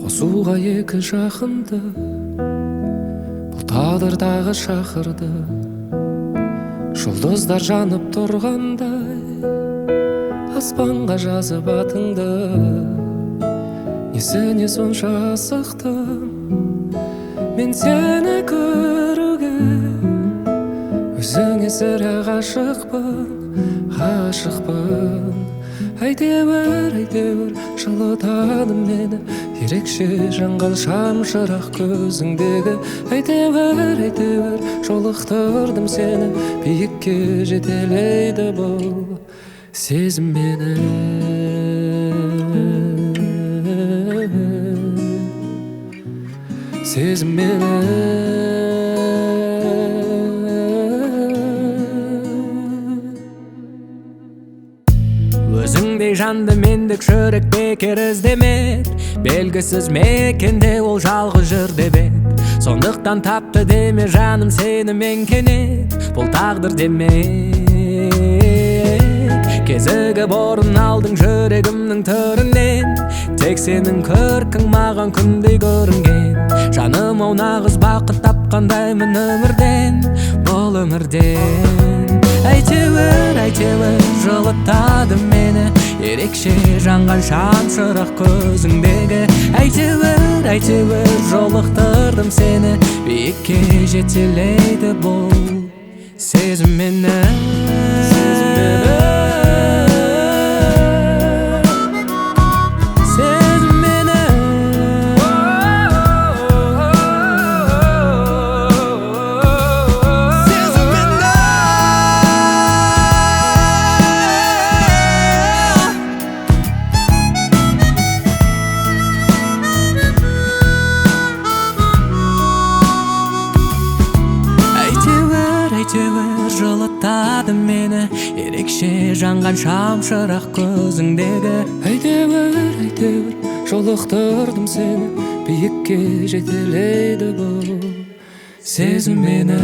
қосуға екі жақынды, бұл тағдырдағы шақырды. Жұлдыздар жанып тұрғандай, аспанға жазып атыңды. Несіне сонша асықтым мен сені көруге, өзіңе сірә ғашықпын. Әйтеуір жылытады мені, ерекше жанған шамшырақ көзіңдегі. Әйтеуір жолықтырдым сені, биікке жетелейді бұл сезім мені. Сезім мені. Өзіңдей жанды мендік жүрек бекер іздемек, белгісіз мекенде ол жалғыз жүр деп ек. Сондықтан тапты деме жаным сені мен кенет, бұл тағдыр демек. Кезігіп орын алдың жүрегімнің төрінен, тек сенің көркің маған күндей көрінген. Жаным ау нағыз бақыт тапқандаймын өмірден, бұл өмірден. Әйтеуір жылытады мені, ерекше жанған шамшырақ көзіңдегі. Әйтеуір жолықтырдым сені, биікке жетелейді бұл сезім мені. Жылытады мені, ерекше жанған шамшырақ көзіңдегі. Әйтеуір жолықтырдым сені, биікке жетелейді бұл сезім мені.